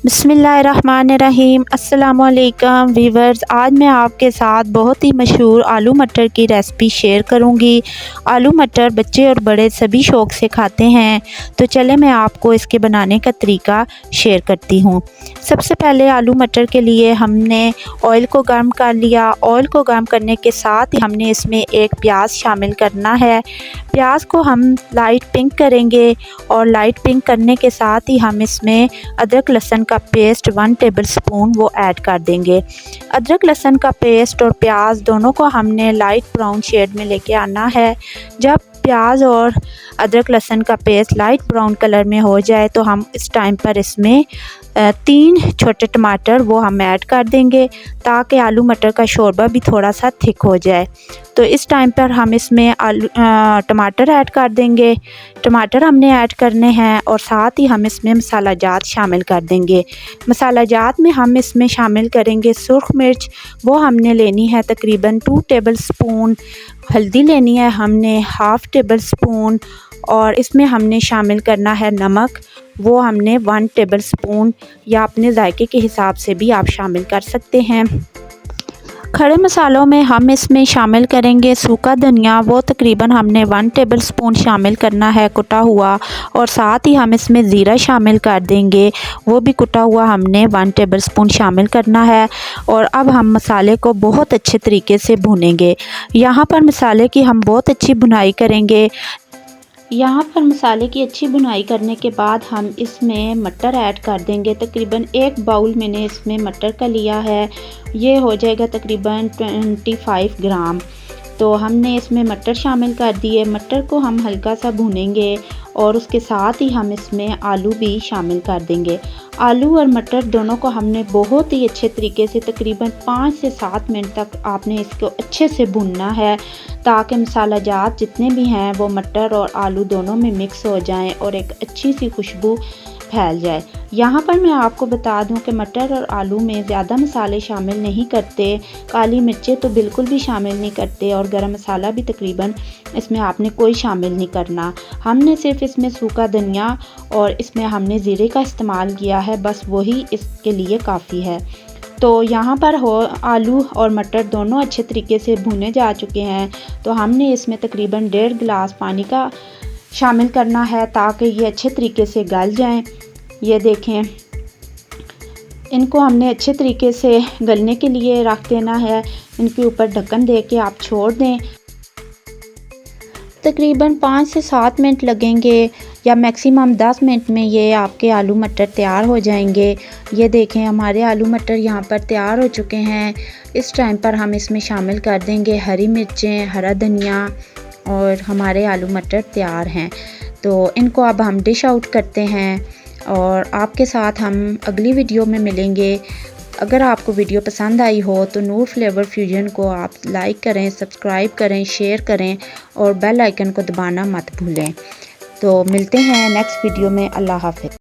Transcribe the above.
बिस्मिल्लाहिर्रहमानिर्रहीम। अस्सलामुअलैकुम वीवर्स, आज मैं आपके साथ बहुत ही मशहूर आलू मटर की रेसिपी शेयर करूंगी। आलू मटर बच्चे और बड़े सभी शौक़ से खाते हैं, तो चले मैं आपको इसके बनाने का तरीका शेयर करती हूं। सबसे पहले आलू मटर के लिए हमने ऑयल को गर्म कर लिया। ऑयल को गर्म करने के साथ ही हमने इसमें एक प्याज शामिल करना है। प्याज को हम लाइट पिंक करेंगे और लाइट पिंक करने के साथ ही हम इसमें अदरक लहसुन का पेस्ट 1 टेबलस्पून वो ऐड कर देंगे। अदरक लहसुन का पेस्ट और प्याज दोनों को हमने लाइट ब्राउन शेड में लेके आना है। जब प्याज और अदरक लहसुन का पेस्ट लाइट ब्राउन कलर में हो जाए तो हम इस टाइम पर इसमें 3 छोटे टमाटर वो हम ऐड कर देंगे, ताकि आलू मटर का शोरबा भी थोड़ा सा थिक हो जाए। तो इस टाइम पर हम इसमें टमाटर ऐड कर देंगे। टमाटर हमने ऐड करने हैं और साथ ही हम इसमें मसाला जात शामिल कर देंगे। मसाला जात में हम इसमें शामिल करेंगे सुर्ख मिर्च, वो हमने लेनी है तकरीबन 2 टेबलस्पून। हल्दी लेनी है हमने 1/2 टेबलस्पून और इसमें हमने शामिल करना है नमक, वो हमने 1 टेबलस्पून, या अपने जायके के हिसाब से भी आप शामिल कर सकते हैं। खड़े मसालों में हम इसमें शामिल करेंगे सूखा धनिया, वो तकरीबन हमने 1 टेबलस्पून शामिल करना है कुटा हुआ, और साथ ही हम इसमें ज़ीरा शामिल कर देंगे, वो भी कुटा हुआ हमने 1 टेबलस्पून शामिल करना है। और अब हम मसाले को बहुत अच्छे तरीके से भूनेंगे। यहाँ पर मसाले की हम बहुत अच्छी भुनाई करेंगे। यहाँ पर मसाले की अच्छी भुनाई करने के बाद हम इसमें मटर ऐड कर देंगे। तकरीबन 1 बाउल मैंने इसमें मटर का लिया है, ये हो जाएगा तकरीबन 25 ग्राम। तो हमने इसमें मटर शामिल कर दिए। मटर को हम हल्का सा भूनेंगे और उसके साथ ही हम इसमें आलू भी शामिल कर देंगे। आलू और मटर दोनों को हमने बहुत ही अच्छे तरीके से तकरीबन 5 से 7 मिनट तक आपने इसको अच्छे से भूनना है, ताकि मसाला जात जितने भी हैं वो मटर और आलू दोनों में मिक्स हो जाएं और एक अच्छी सी खुशबू फैल जाए। यहाँ पर मैं आपको बता दूं कि मटर और आलू में ज़्यादा मसाले शामिल नहीं करते, काली मिर्चें तो बिल्कुल भी शामिल नहीं करते, और गरम मसाला भी तकरीबन इसमें आपने कोई शामिल नहीं करना। हमने सिर्फ इसमें सूखा धनिया और इसमें हमने ज़ीरे का इस्तेमाल किया है, बस वही इसके लिए काफ़ी है। तो यहाँ पर आलू और मटर दोनों अच्छे तरीके से भुने जा चुके हैं, तो हमने इसमें तकरीबन 1.5 गिलास पानी का शामिल करना है, ताकि ये अच्छे तरीके से गल जाएं। ये देखें, इनको हमने अच्छे तरीके से गलने के लिए रख देना है। इनके ऊपर ढक्कन दे के आप छोड़ दें। तकरीबन 5 से 7 मिनट लगेंगे, या मैक्सिमम 10 मिनट में ये आपके आलू मटर तैयार हो जाएंगे। ये देखें, हमारे आलू मटर यहाँ पर तैयार हो चुके हैं। इस टाइम पर हम इसमें शामिल कर देंगे हरी मिर्चें, हरा धनिया, और हमारे आलू मटर तैयार हैं। तो इनको अब हम डिश आउट करते हैं और आपके साथ हम अगली वीडियो में मिलेंगे। अगर आपको वीडियो पसंद आई हो तो नूर फ्लेवर फ्यूजन को आप लाइक करें, सब्सक्राइब करें, शेयर करें और बेल आइकन को दबाना मत भूलें। तो मिलते हैं नेक्स्ट वीडियो में। अल्लाह हाफ़िज़।